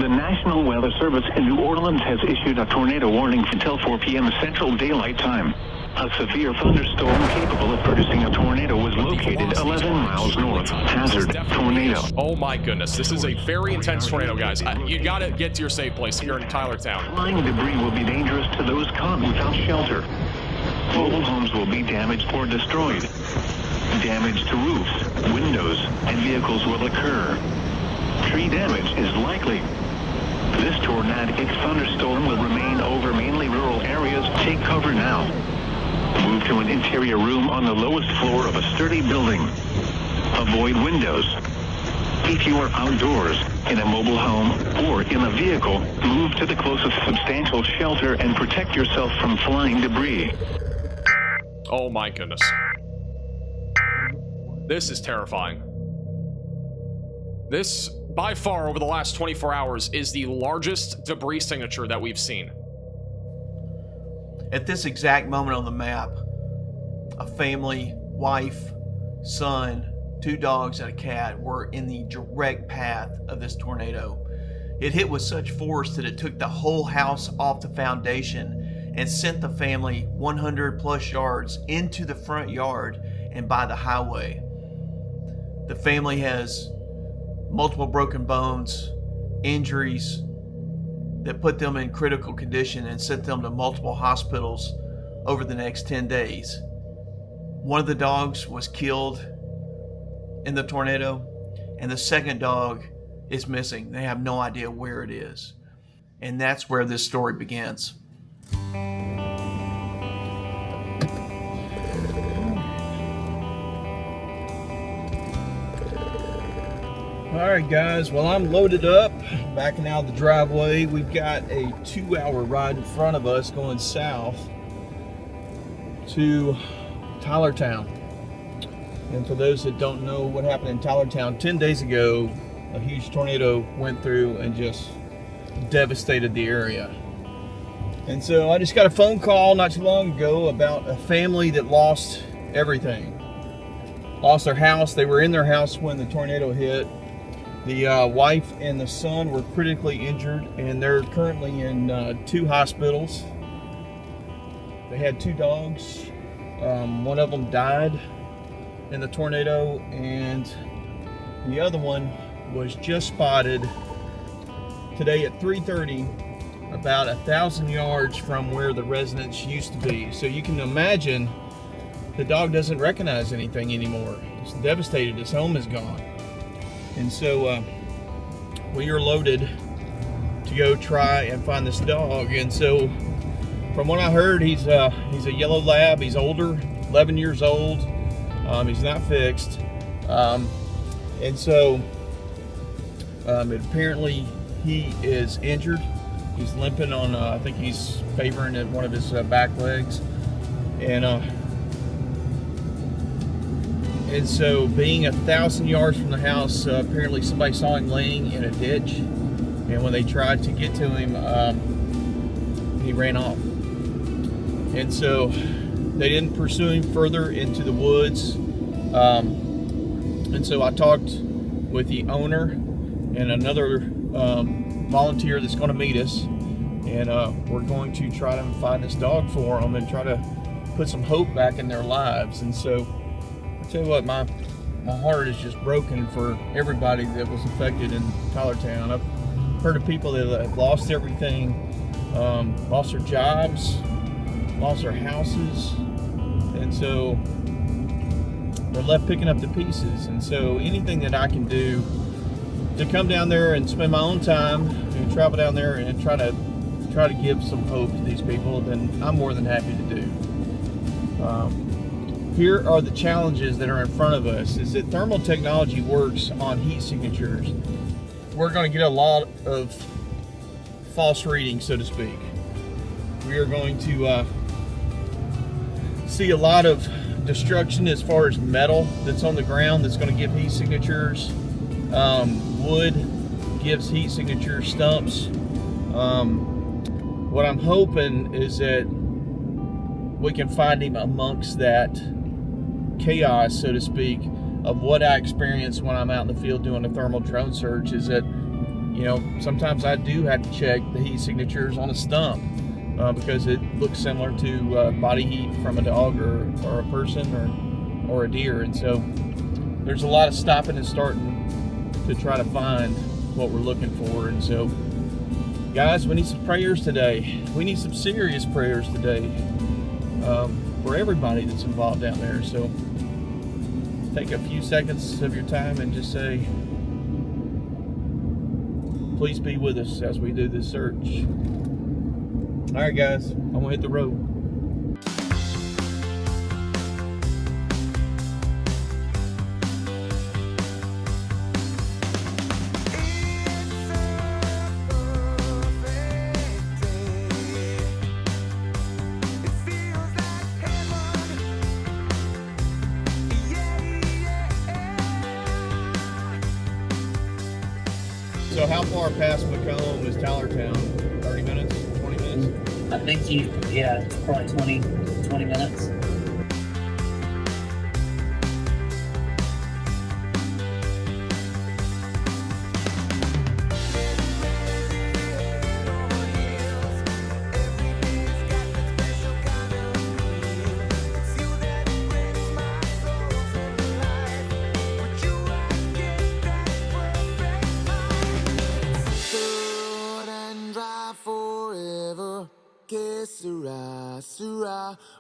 National Weather Service in New Orleans has issued a tornado warning until 4 p.m. Central Daylight Time. A severe thunderstorm capable of producing a tornado was located 11 miles north. Hazard, tornado. Oh my goodness, this is a very intense tornado, guys. You gotta get to your safe place here in Tylertown. Flying debris will be dangerous to those caught without shelter. Mobile homes will be damaged or destroyed. Damage to roofs, windows, and vehicles will occur. Tree damage is likely. This tornadic thunderstorm will remain over mainly rural areas. Take cover now. Move to an interior room on the lowest floor of a sturdy building. Avoid windows. If you are outdoors, in a mobile home, or in a vehicle, move to the closest substantial shelter and protect yourself from flying debris. Oh my goodness. This is terrifying. This, by far, over the last 24 hours, is the largest debris signature that we've seen. At this exact moment on the map, a family, wife, son, 2 dogs, and a cat were in the direct path of this tornado. It hit with such force that it took the whole house off the foundation and sent the family 100 plus yards into the front yard and by the highway. The family has multiple broken bones, injuries that put them in critical condition and sent them to multiple hospitals over the next 10 days. One of the dogs was killed in the tornado, and the second dog is missing. They have no idea where it is. And that's where this story begins. Alright guys, well, I'm loaded up, backing out of the driveway. We've got a 2-hour ride in front of us going south to Tylertown. And for those that don't know what happened in Tylertown, 10 days ago, a huge tornado went through and just devastated the area. And so I just got a phone call not too long ago about a family that lost everything. Lost their house. They were in their house when the tornado hit. The wife and the son were critically injured, and they're currently in 2 hospitals. They had 2 dogs. One of them died in the tornado, and the other one was just spotted today at 3:30, about 1,000 yards from where the residence used to be. So you can imagine the dog doesn't recognize anything anymore. It's devastated. His home is gone. And so we are loaded to go try and find this dog. And so from what I heard, he's a yellow lab. He's older, 11 years old. He's not fixed. And so apparently he is injured. He's limping on, I think he's favoring at one of his back legs. And so being 1,000 yards from the house, apparently somebody saw him laying in a ditch. And when they tried to get to him, he ran off. And so they didn't pursue him further into the woods. And so I talked with the owner and another volunteer that's going to meet us. And we're going to try to find this dog for them and try to put some hope back in their lives. And so I tell you what, my heart is just broken for everybody that was affected in Tylertown. I've heard of people that have lost everything, lost their jobs, lost their houses, and so they're left picking up the pieces. And so anything that I can do to come down there and spend my own time and travel down there and try to give some hope to these people, then I'm more than happy to do. Here are the challenges that are in front of us. Is that thermal technology works on heat signatures. We're going to get a lot of false readings, so to speak. We are going to see a lot of destruction as far as metal that's on the ground that's going to give heat signatures. Wood gives heat signature stumps. What I'm hoping is that we can find him amongst that chaos, so to speak, of what I experience when I'm out in the field doing a thermal drone search. Is that, You know, sometimes I do have to check the heat signatures on a stump because it looks similar to body heat from a dog or a person or a deer. And so there's a lot of stopping and starting to try to find what we're looking for. And so, guys, we need some prayers today. We need some serious prayers today for everybody that's involved down there. So take a few seconds of your time and just say, please be with us as we do this search. All right, guys, I'm gonna hit the road. So how far past Macomb is Tylertown? 30 minutes? 20 minutes? I think it's probably 20 minutes.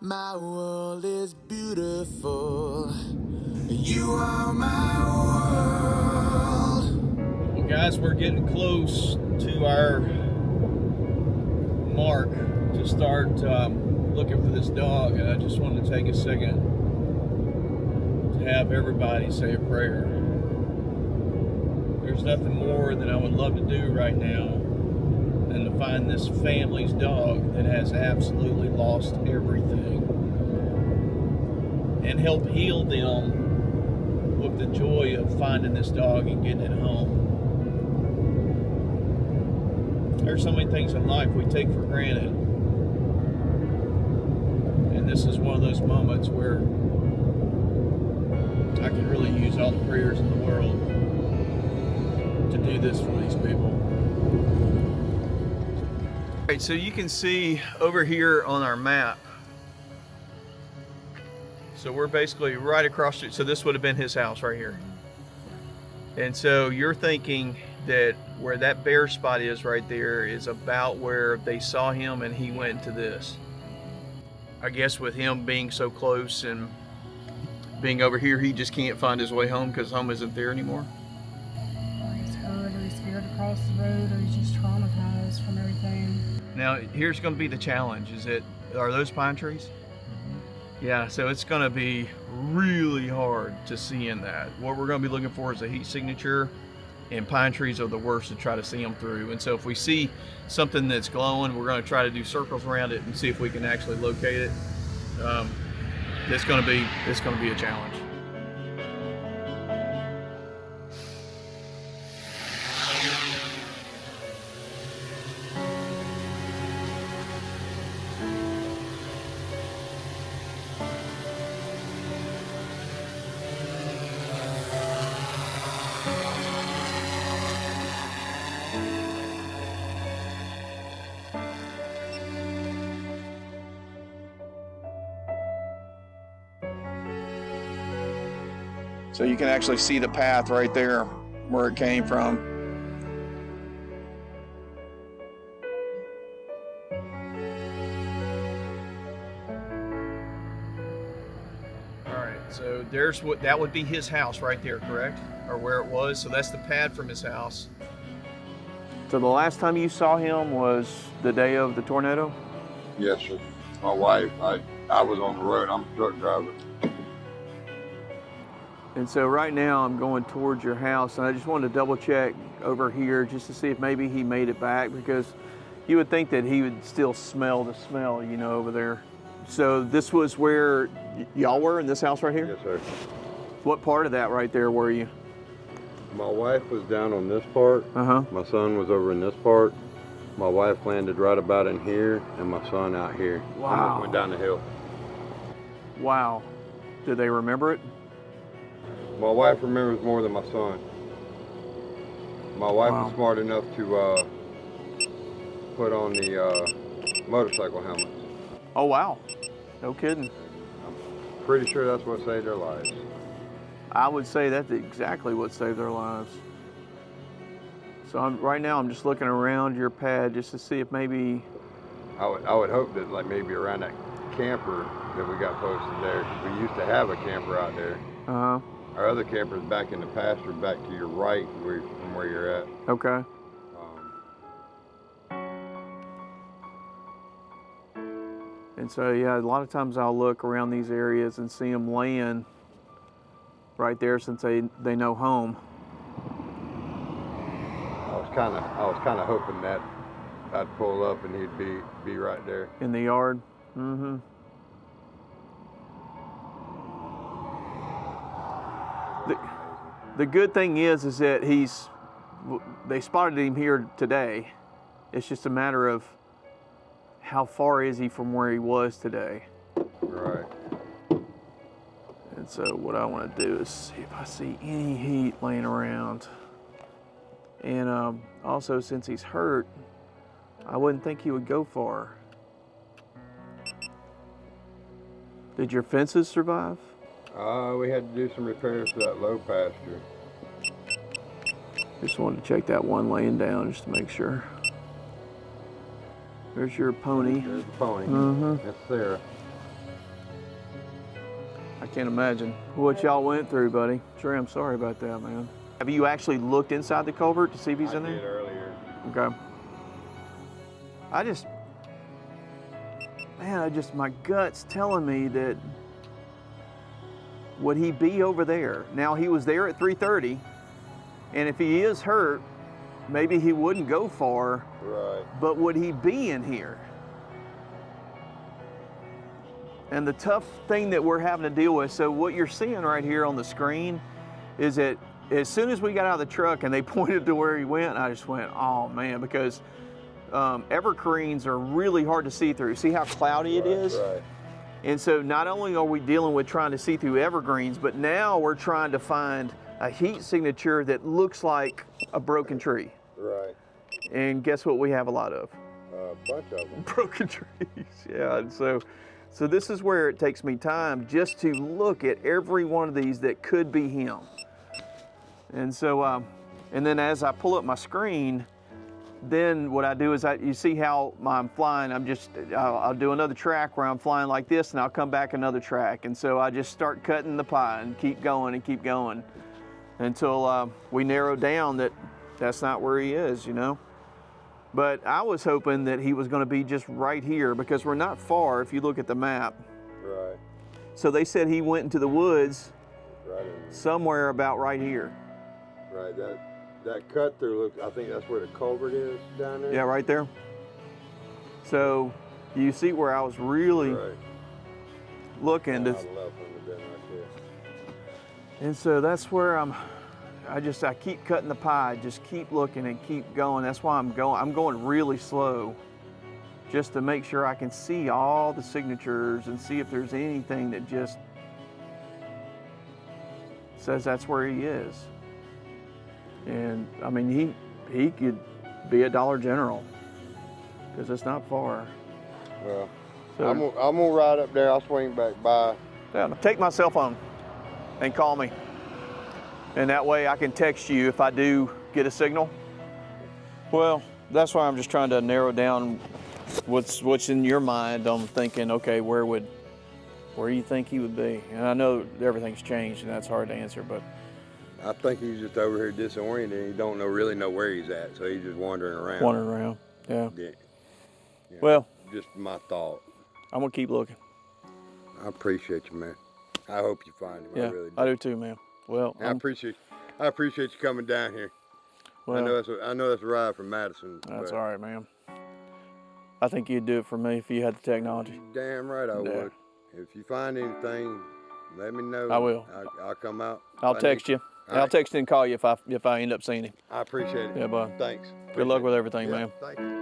My world is beautiful. You are my world. Well, guys, we're getting close to our mark to start looking for this dog, and I just wanted to take a second to have everybody say a prayer. There's nothing more that I would love to do right now than to find this family's dog that has absolutely lost everything and help heal them with the joy of finding this dog and getting it home. There's so many things in life we take for granted, and this is one of those moments where I could really use all the prayers in the world to do this for these people. All right, so you can see over here on our map, so we're basically right across it. So this would have been his house right here. And so you're thinking that where that bare spot is right there is about where they saw him and he went to this. I guess with him being so close and being over here, he just can't find his way home because home isn't there anymore. Or he's hurt, or he's scared to cross the road, or he's just traumatized from everything. Now, here's going to be the challenge. Are those pine trees? Yeah, so it's going to be really hard to see in that. What we're going to be looking for is a heat signature, and pine trees are the worst to try to see them through. And so if we see something that's glowing, we're going to try to do circles around it and see if we can actually locate it. It's going to be a challenge. So you can actually see the path right there where it came from. All right, so that would be his house right there, correct? Or where it was, so that's the pad from his house. So the last time you saw him was the day of the tornado? Yes, sir. My wife, I was on the road, I'm a truck driver. And so right now I'm going towards your house, and I just wanted to double check over here just to see if maybe he made it back, because you would think that he would still smell the smell, you know, over there. So this was where y'all were, in this house right here? Yes, sir. What part of that right there were you? My wife was down on this part. Uh-huh. My son was over in this part. My wife landed right about in here, and my son out here. Wow. Went down the hill. Wow. Do they remember it? My wife remembers more than my son. My wife Wow. was smart enough to put on the motorcycle helmets. Oh, wow. No kidding. Pretty sure that's what saved their lives. I would say that's exactly what saved their lives. So right now I'm just looking around your pad just to see if maybe... I would hope that like maybe around that camper that we got posted there, 'cause we used to have a camper out there. Uh-huh. Our other camper's back in the pasture, back to your right from where you're at. Okay. And so, yeah, a lot of times I'll look around these areas and see them laying right there since they know home. I was kind of hoping that I'd pull up and he'd be right there. In the yard? Mm-hmm. The good thing is that they spotted him here today. It's just a matter of how far is he from where he was today. Right. And so what I want to do is see if I see any heat laying around. And also, since he's hurt, I wouldn't think he would go far. Did your fences survive? We had to do some repairs to that low pasture. Just wanted to check that one laying down just to make sure. There's your pony. There's the pony. Mm-hmm. That's Sarah. I can't imagine what y'all went through, buddy. Trey, I'm sorry about that, man. Have you actually looked inside the culvert to see if he's in I did there? earlier. Okay. My gut's telling me that would he be over there? Now, he was there at 3:30, and if he is hurt, maybe he wouldn't go far. Right. But would he be in here? And the tough thing that we're having to deal with, so what you're seeing right here on the screen is that as soon as we got out of the truck and they pointed to where he went, I just went, oh man, because evergreens are really hard to see through. See how cloudy it is? Right. And so not only are we dealing with trying to see through evergreens, but now we're trying to find a heat signature that looks like a broken tree. Right. And guess what we have a lot of? A bunch of them. Broken trees. Yeah, and so this is where it takes me time just to look at every one of these that could be him. And so, and then as I pull up my screen, then what I do is you see how I'm flying, I'll do another track where I'm flying like this and I'll come back another track. And so I just start cutting the pie and keep going until we narrow down that that's not where he is, you know. But I was hoping that he was going to be just right here because we're not far if you look at the map. Right. So they said he went into the woods Right. somewhere about right here. Right. That cut through looks. I think that's where the culvert is down there. Yeah, right there. So you see where I was really Right. looking to, I love when they're right there. and so that's where I keep cutting the pie, just keep looking and keep going. That's why I'm going really slow just to make sure I can see all the signatures and see if there's anything that just says that's where he is. And I mean, he could be a Dollar General because it's not far. Well, So, I'm gonna ride up there. I'll swing back by. yeah, take my cell phone and call me. And that way I can text you if I do get a signal. Well, that's why I'm just trying to narrow down what's in your mind. I'm thinking, okay, where do you think he would be? And I know everything's changed and that's hard to answer, but I think he's just over here disoriented. He don't really know where he's at, so he's just wandering around. wandering around, yeah. Yeah. Yeah. Well, Just my thought. I'm gonna keep looking. I appreciate you, man. I hope you find him. Yeah, I really do. I do too, man. Well, I appreciate you coming down here. well, I know that's a ride from Madison. that's but all right, man. I think you'd do it for me if you had the technology. Damn right I Yeah. would. If you find anything, let me know. I will. I'll come out. I'll text you. All I'll right. text you and call you if I end up seeing him. I appreciate it. Yeah, bud. Thanks. Good luck Appreciate with it. everything, Yeah, man. Thank you.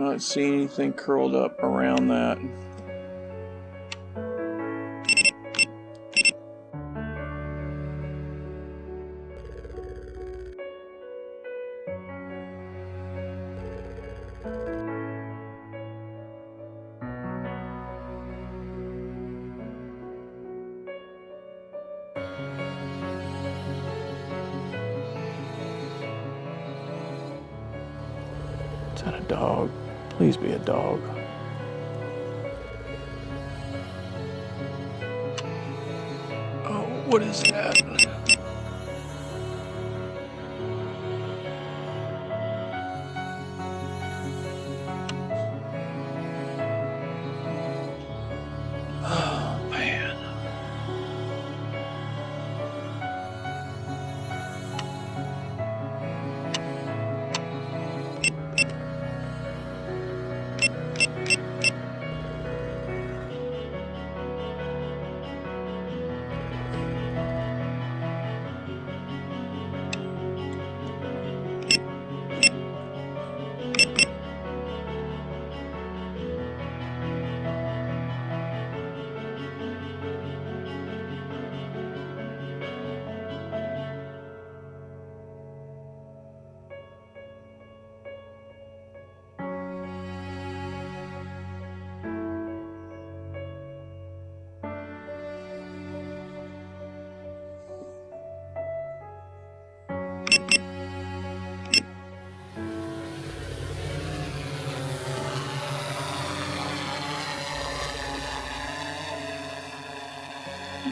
Not seeing anything curled up around that. Is that a dog? Please be a dog. Oh, what is that? Oh, man.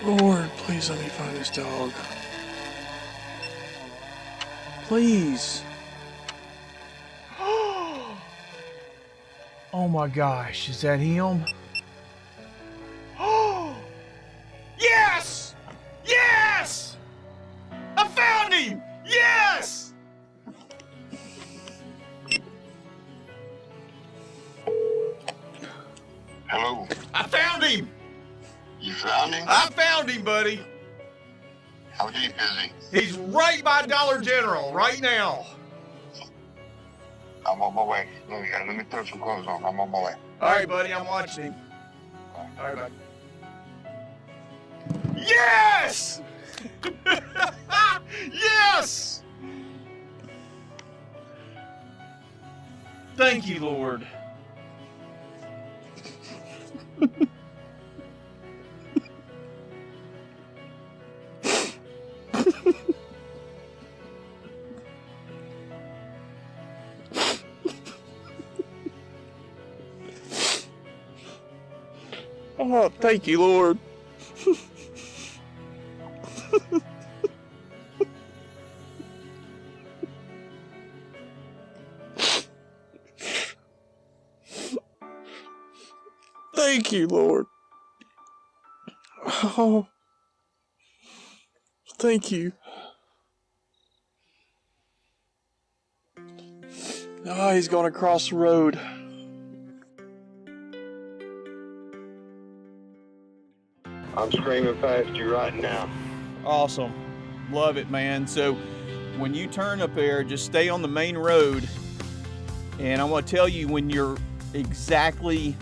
Lord, please let me find this dog. Please. Oh my gosh, is that him? Yes! Yes! I found him! Yes! Hello. I found him! You found him? I found him, buddy. How deep is he? He's right by Dollar General right now. I'm on my way. Let me throw some clothes on. I'm on my way. All right, buddy, I'm watching him. All right, buddy. Yes! Yes! Thank you, Lord. Oh, thank you, Lord. Thank you, Lord. Oh, thank you. Oh, he's going across the road. I'm screaming past you right now. Awesome. Love it, man. So when you turn up there, just stay on the main road. And I want to tell you, when you're exactly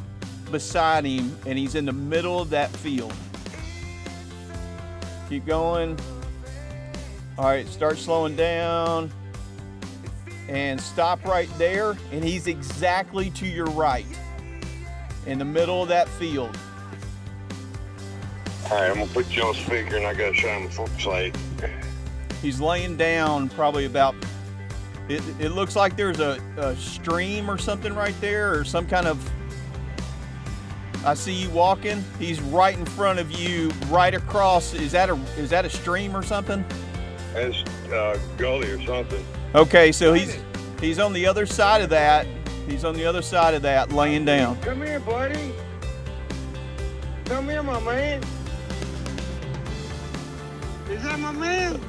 beside him and he's in the middle of that field, keep going. All right, start slowing down and stop right there. And he's exactly to your right in the middle of that field. All right, I'm gonna put you on speaker and I gotta show him the flashlight. He's laying down probably about, it looks like there's a stream or something right there, or some kind of, I see you walking. He's right in front of you, right across. Is that a stream or something? That's gully or something. Okay, so he's on the other side of that. He's on the other side of that, laying down. Come here, buddy. Come here, my man. Is that my man? Is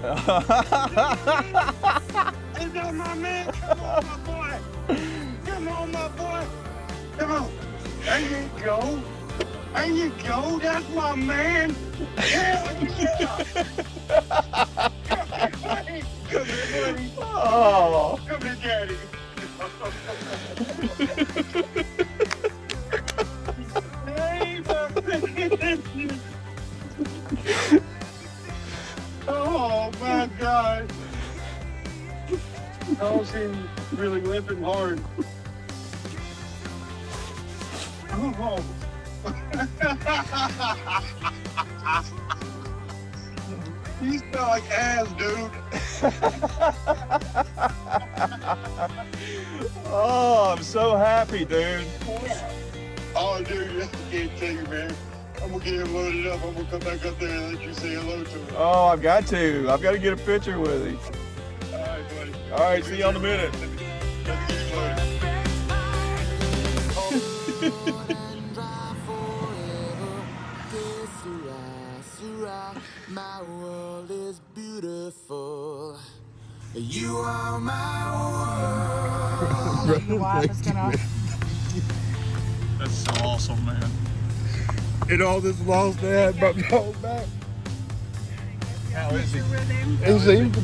that my man? Come on, my boy. Come on, my boy. Come on. There you go. There you go. That's my man. Hell yeah. Come here, buddy. Come here, buddy. Oh. Come here, daddy. Oh my God. Y'all seem really limping hard. Oh. You smell like ass, dude. Oh, I'm so happy, dude. Oh, dude, I can't tell you, man. I'm gonna get him loaded up. I'm gonna come back up there and let you say hello to him. Oh, I've got to. I've got to get a picture with him. All right, buddy. All right, see you in a minute. Let me get him loaded. My world is beautiful. You are my world. Your wife is gonna. That's so awesome, man. And all this lost dad brought me home back. How is he? He seemed to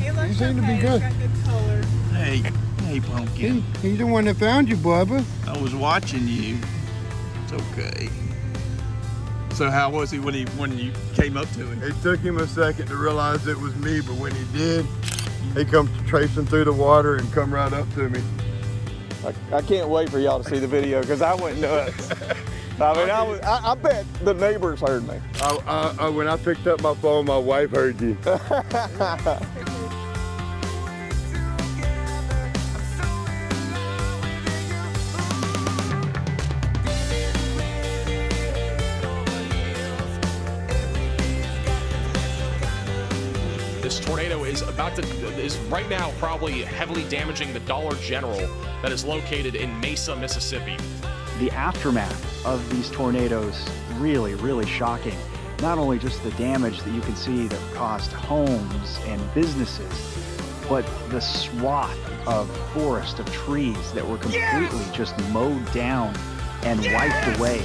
be good. Hey, Pumpkin. He's the one that found you, Bubba. I was watching you. It's okay. So how was he when you came up to him? It took him a second to realize it was me, but when he did, he come traipsing through the water and come right up to me. I can't wait for y'all to see the video because I went nuts. I mean, I bet the neighbors heard me. When I picked up my phone, my wife heard you. This tornado is right now probably heavily damaging the Dollar General that is located in Mesa, Mississippi. The aftermath of these tornadoes, really, really shocking. Not only just the damage that you can see that caused homes and businesses, but the swath of forest, of trees that were completely just mowed down and wiped away.